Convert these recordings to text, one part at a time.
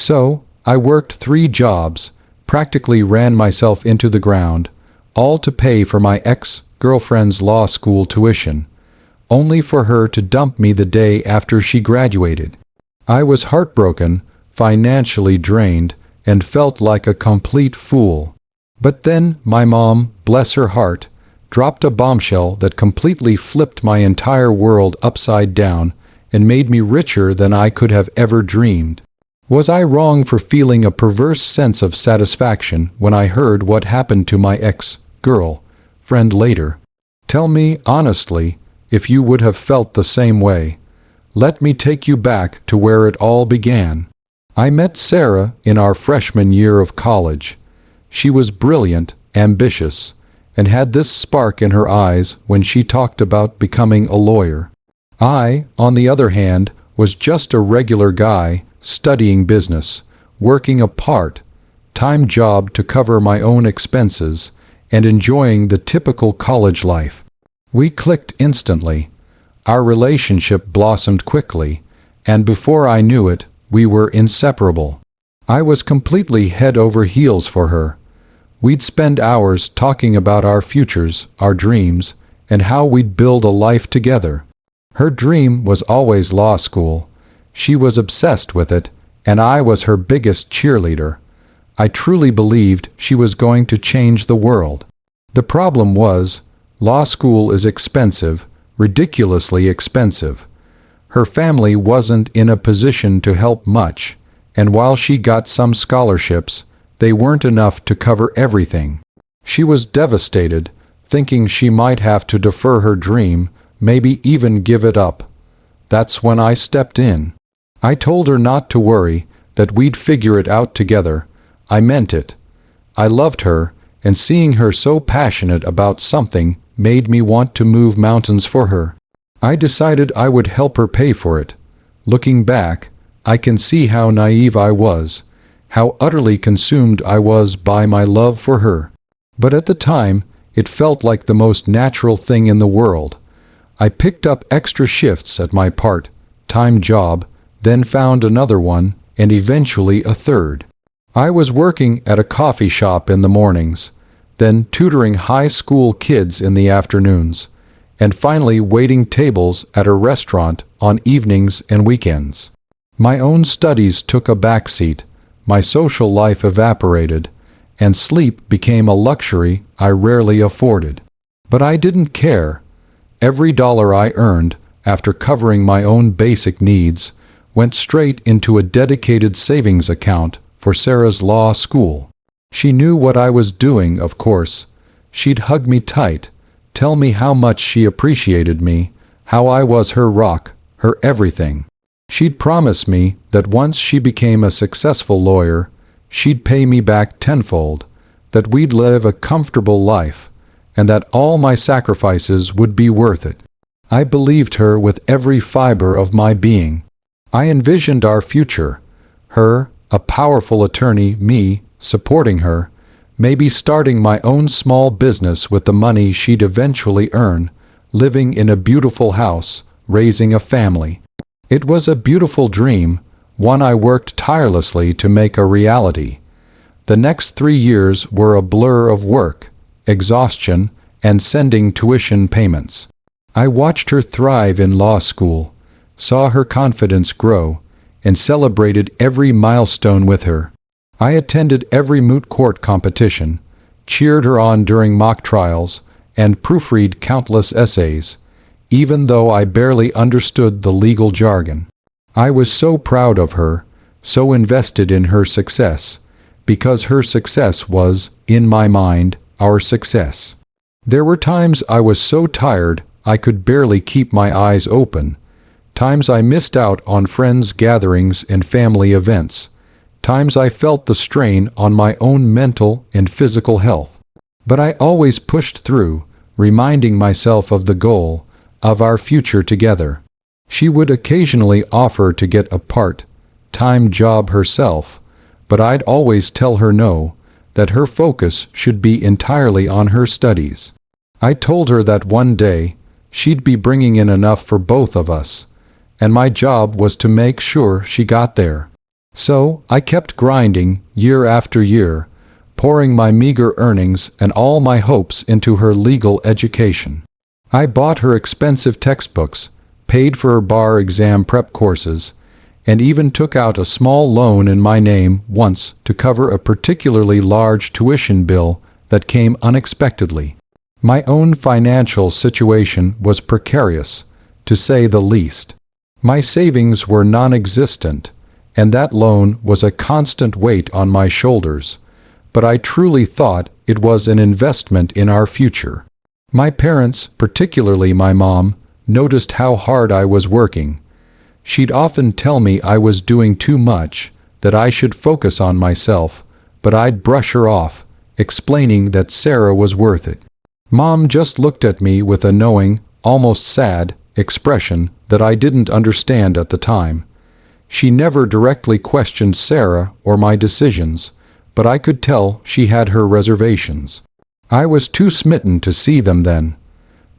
So, I worked 3 jobs, practically ran myself into the ground, all to pay for my ex-girlfriend's law school tuition, only for her to dump me the day after she graduated. I was heartbroken, financially drained, and felt like a complete fool. But then my mom, bless her heart, dropped a bombshell that completely flipped my entire world upside down and made me richer than I could have ever dreamed. Was I wrong for feeling a perverse sense of satisfaction when I heard what happened to my ex-girlfriend later? Tell me honestly if you would have felt the same way. Let me take you back to where it all began. I met Sarah in our freshman year of college. She was brilliant, ambitious, and had this spark in her eyes when she talked about becoming a lawyer. I, on the other hand, was just a regular guy, studying business, working a part-time job to cover my own expenses, and enjoying the typical college life. We clicked instantly. Our relationship blossomed quickly, and before I knew it, we were inseparable. I was completely head over heels for her. We'd spend hours talking about our futures, our dreams, and how we'd build a life together. Her dream was always law school. She was obsessed with it, and I was her biggest cheerleader. I truly believed she was going to change the world. The problem was, law school is expensive, ridiculously expensive. Her family wasn't in a position to help much, and while she got some scholarships, they weren't enough to cover everything. She was devastated, thinking she might have to defer her dream, maybe even give it up. That's when I stepped in. I told her not to worry, that we'd figure it out together. I meant it. I loved her, and seeing her so passionate about something made me want to move mountains for her. I decided I would help her pay for it. Looking back, I can see how naive I was, how utterly consumed I was by my love for her. But at the time, it felt like the most natural thing in the world. I picked up extra shifts at my part-time job, then found another one, and eventually a third. I was working at a coffee shop in the mornings, then tutoring high school kids in the afternoons, and finally waiting tables at a restaurant on evenings and weekends. My own studies took a backseat, my social life evaporated, and sleep became a luxury I rarely afforded. But I didn't care. Every dollar I earned, after covering my own basic needs, went straight into a dedicated savings account for Sarah's law school. She knew what I was doing, of course. She'd hug me tight, tell me how much she appreciated me, how I was her rock, her everything. She'd promise me that once she became a successful lawyer, she'd pay me back tenfold, that we'd live a comfortable life, and that all my sacrifices would be worth it. I believed her with every fiber of my being. I envisioned our future, her, a powerful attorney, me, supporting her, maybe starting my own small business with the money she'd eventually earn, living in a beautiful house, raising a family. It was a beautiful dream, one I worked tirelessly to make a reality. The next 3 years were a blur of work, exhaustion, and sending tuition payments. I watched her thrive in law school, saw her confidence grow, and celebrated every milestone with her. I attended every moot court competition, cheered her on during mock trials, and proofread countless essays, even though I barely understood the legal jargon. I was so proud of her, so invested in her success, because her success was, in my mind, our success. There were times I was so tired I could barely keep my eyes open, times I missed out on friends' gatherings and family events, times I felt the strain on my own mental and physical health. But I always pushed through, reminding myself of the goal, of our future together. She would occasionally offer to get a part-time job herself, but I'd always tell her no, that her focus should be entirely on her studies. I told her that one day, she'd be bringing in enough for both of us, and my job was to make sure she got there. So I kept grinding, year after year, pouring my meager earnings and all my hopes into her legal education. I bought her expensive textbooks, paid for her bar exam prep courses, and even took out a small loan in my name once to cover a particularly large tuition bill that came unexpectedly. My own financial situation was precarious, to say the least. My savings were non-existent, and that loan was a constant weight on my shoulders, but I truly thought it was an investment in our future. My parents, particularly my mom, noticed how hard I was working. She'd often tell me I was doing too much, that I should focus on myself, but I'd brush her off, explaining that Sarah was worth it. Mom just looked at me with a knowing, almost sad, expression that I didn't understand at the time. She never directly questioned Sarah or my decisions, but I could tell she had her reservations. I was too smitten to see them then.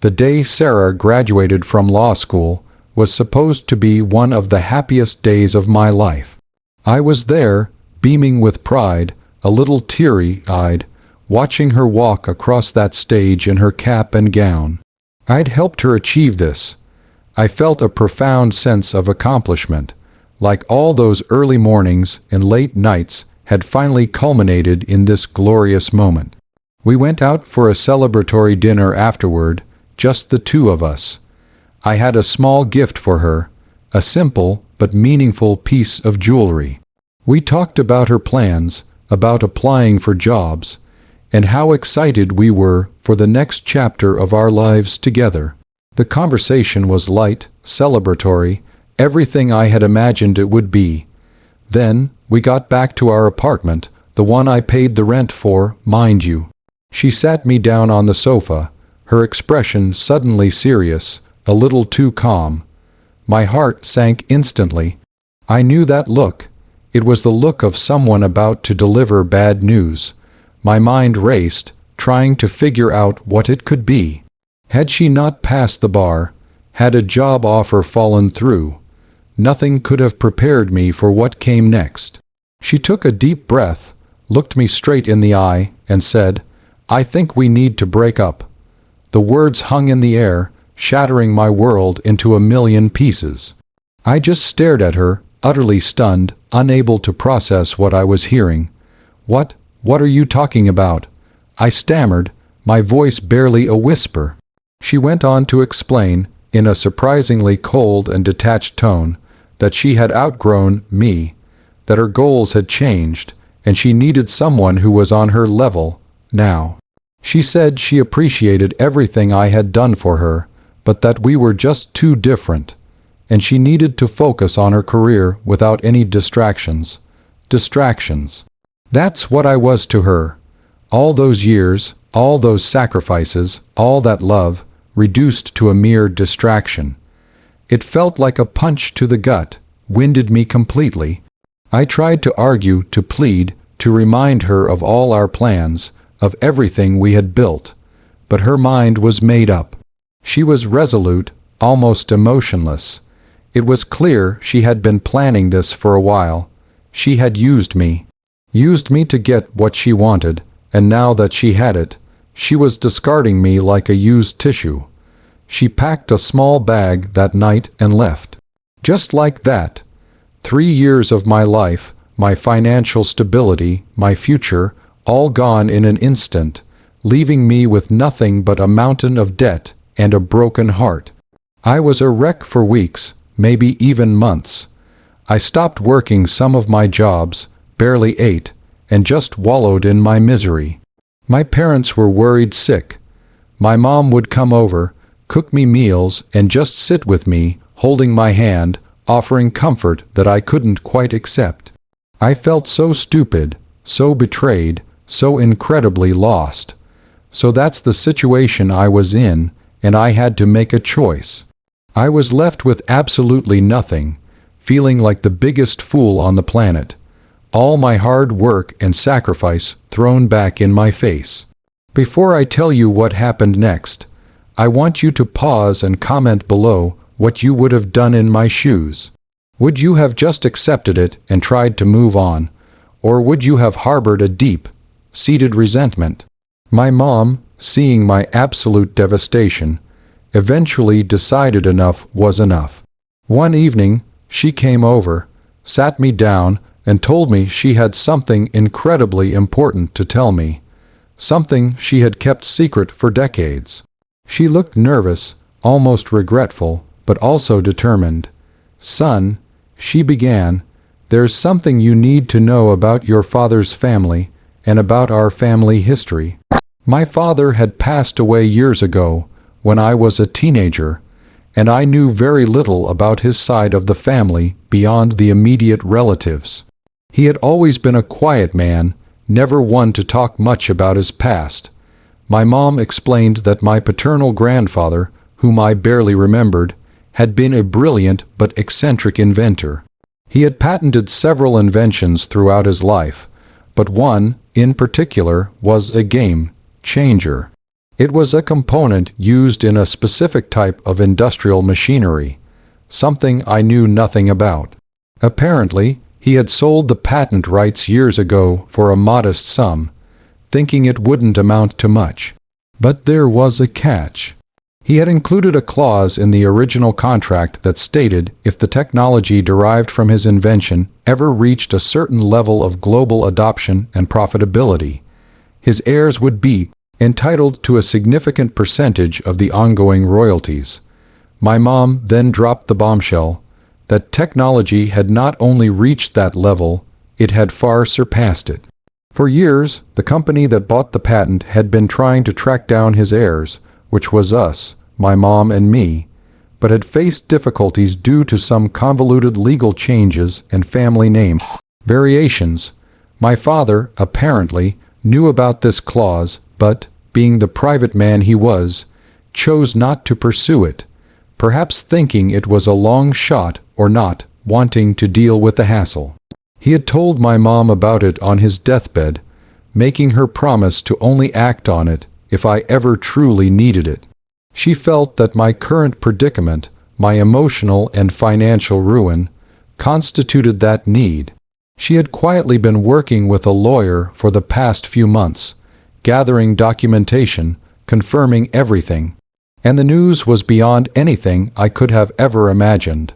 The day Sarah graduated from law school was supposed to be one of the happiest days of my life. I was there, beaming with pride, a little teary-eyed, watching her walk across that stage in her cap and gown. I'd helped her achieve this. I felt a profound sense of accomplishment, like all those early mornings and late nights had finally culminated in this glorious moment. We went out for a celebratory dinner afterward, just the two of us. I had a small gift for her, a simple but meaningful piece of jewelry. We talked about her plans, about applying for jobs, and how excited we were for the next chapter of our lives together. The conversation was light, celebratory, everything I had imagined it would be. Then, we got back to our apartment, the one I paid the rent for, mind you. She sat me down on the sofa, her expression suddenly serious, a little too calm. My heart sank instantly. I knew that look. It was the look of someone about to deliver bad news. My mind raced, trying to figure out what it could be. Had she not passed the bar? Had a job offer fallen through? Nothing could have prepared me for what came next. She took a deep breath, looked me straight in the eye, and said, "I think we need to break up." The words hung in the air, shattering my world into a million pieces. I just stared at her, utterly stunned, unable to process what I was hearing. What are you talking about?" I stammered, my voice barely a whisper. She went on to explain, in a surprisingly cold and detached tone, that she had outgrown me, that her goals had changed, and she needed someone who was on her level, now. She said she appreciated everything I had done for her, but that we were just too different, and she needed to focus on her career without any distractions. Distractions. That's what I was to her. All those years, all those sacrifices, all that love, reduced to a mere distraction. It felt like a punch to the gut, winded me completely. I tried to argue, to plead, to remind her of all our plans, of everything we had built, but her mind was made up. She was resolute, almost emotionless. It was clear she had been planning this for a while. She had used me to get what she wanted, and now that she had it, she was discarding me like a used tissue. She packed a small bag that night and left. Just like that. 3 years of my life, my financial stability, my future, all gone in an instant, leaving me with nothing but a mountain of debt and a broken heart. I was a wreck for weeks, maybe even months. I stopped working some of my jobs, barely ate, and just wallowed in my misery. My parents were worried sick. My mom would come over, cook me meals, and just sit with me, holding my hand, offering comfort that I couldn't quite accept. I felt so stupid, so betrayed, so incredibly lost. So that's the situation I was in, and I had to make a choice. I was left with absolutely nothing, feeling like the biggest fool on the planet. All my hard work and sacrifice thrown back in my face. Before I tell you what happened next, I want you to pause and comment below what you would have done in my shoes. Would you have just accepted it and tried to move on, or would you have harbored a deep-seated resentment? My mom, seeing my absolute devastation, eventually decided enough was enough. One evening, she came over, sat me down, and told me she had something incredibly important to tell me, something she had kept secret for decades. She looked nervous, almost regretful, but also determined. "Son," she began, "there's something you need to know about your father's family and about our family history. My father had passed away years ago, when I was a teenager, and I knew very little about his side of the family beyond the immediate relatives. He had always been a quiet man, never one to talk much about his past. My mom explained that my paternal grandfather, whom I barely remembered, had been a brilliant but eccentric inventor. He had patented several inventions throughout his life, but one, in particular, was a game changer. It was a component used in a specific type of industrial machinery, something I knew nothing about. Apparently, he had sold the patent rights years ago for a modest sum, thinking it wouldn't amount to much. But there was a catch. He had included a clause in the original contract that stated if the technology derived from his invention ever reached a certain level of global adoption and profitability, his heirs would be entitled to a significant percentage of the ongoing royalties. My mom then dropped the bombshell that technology had not only reached that level, it had far surpassed it. For years, the company that bought the patent had been trying to track down his heirs, which was us, my mom and me, but had faced difficulties due to some convoluted legal changes and family name variations. My father, apparently, knew about this clause, but, being the private man he was, chose not to pursue it, perhaps thinking it was a long shot or not wanting to deal with the hassle. He had told my mom about it on his deathbed, making her promise to only act on it if I ever truly needed it. She felt that my current predicament, my emotional and financial ruin, constituted that need. She had quietly been working with a lawyer for the past few months, gathering documentation, confirming everything. And the news was beyond anything I could have ever imagined.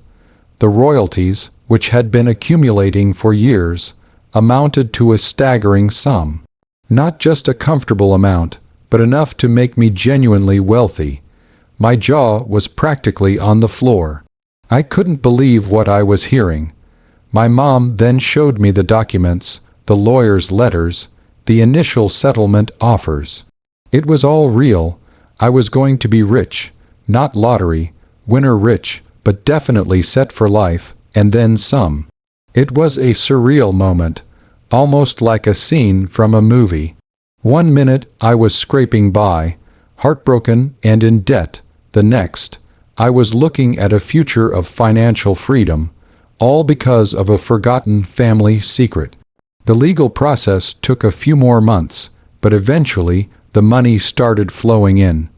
The royalties, which had been accumulating for years, amounted to a staggering sum. Not just a comfortable amount, but enough to make me genuinely wealthy. My jaw was practically on the floor. I couldn't believe what I was hearing. My mom then showed me the documents, the lawyer's letters, the initial settlement offers. It was all real. I was going to be rich, not lottery, winner rich, but definitely set for life, and then some. It was a surreal moment, almost like a scene from a movie. One minute I was scraping by, heartbroken and in debt. The next, I was looking at a future of financial freedom, all because of a forgotten family secret. The legal process took a few more months, but eventually the money started flowing in.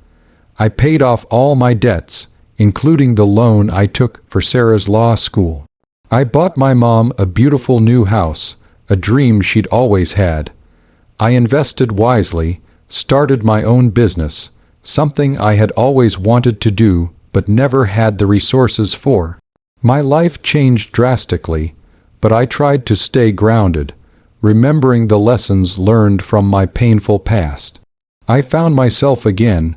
I paid off all my debts, including the loan I took for Sarah's law school. I bought my mom a beautiful new house, a dream she'd always had. I invested wisely, started my own business, something I had always wanted to do but never had the resources for. My life changed drastically, but I tried to stay grounded, remembering the lessons learned from my painful past. I found myself again,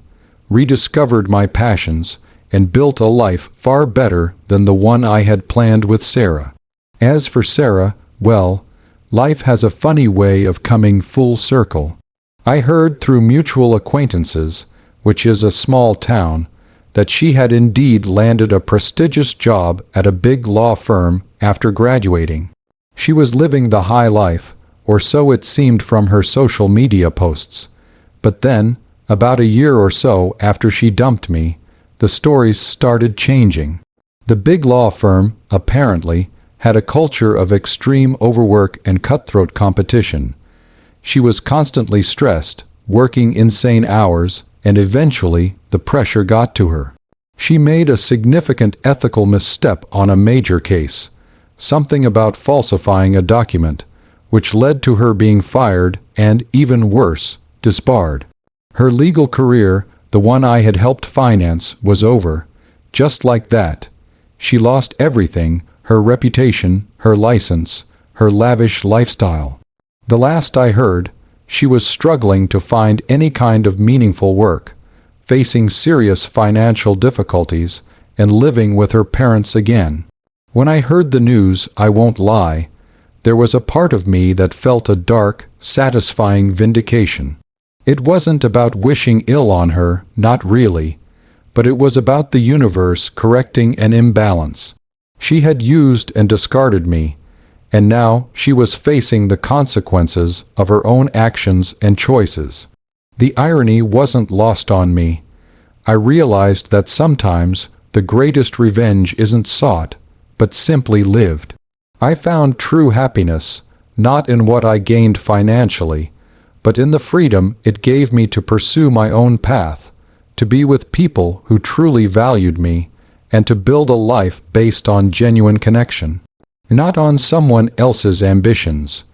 rediscovered my passions, and built a life far better than the one I had planned with Sarah. As for Sarah, well, life has a funny way of coming full circle. I heard through mutual acquaintances, which is a small town, that she had indeed landed a prestigious job at a big law firm after graduating. She was living the high life, or so it seemed from her social media posts. But then, about a year or so after she dumped me, the stories started changing. The big law firm, apparently, had a culture of extreme overwork and cutthroat competition. She was constantly stressed, working insane hours, and eventually the pressure got to her. She made a significant ethical misstep on a major case, something about falsifying a document, which led to her being fired and, even worse, disbarred. Her legal career, the one I had helped finance, was over. Just like that. She lost everything: her reputation, her license, her lavish lifestyle. The last I heard, she was struggling to find any kind of meaningful work, facing serious financial difficulties, and living with her parents again. When I heard the news, I won't lie, there was a part of me that felt a dark, satisfying vindication. It wasn't about wishing ill on her, not really, but it was about the universe correcting an imbalance. She had used and discarded me, and now she was facing the consequences of her own actions and choices. The irony wasn't lost on me. I realized that sometimes the greatest revenge isn't sought, but simply lived. I found true happiness, not in what I gained financially, but in the freedom it gave me to pursue my own path, to be with people who truly valued me, and to build a life based on genuine connection, not on someone else's ambitions.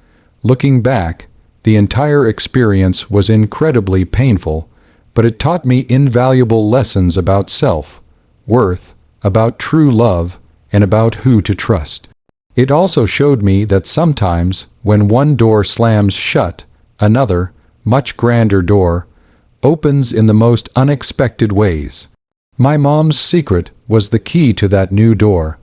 Looking back, the entire experience was incredibly painful, but it taught me invaluable lessons about self, worth, about true love, and about who to trust. It also showed me that sometimes, when one door slams shut, another, much grander door, opens in the most unexpected ways. My mom's secret was the key to that new door,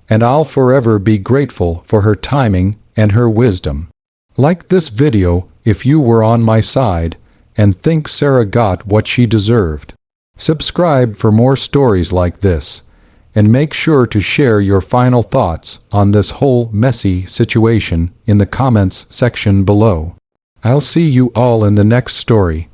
and I'll forever be grateful for her timing and her wisdom. Like this video if you were on my side and think Sarah got what she deserved. Subscribe for more stories like this, and make sure to share your final thoughts on this whole messy situation in the comments section below. I'll see you all in the next story.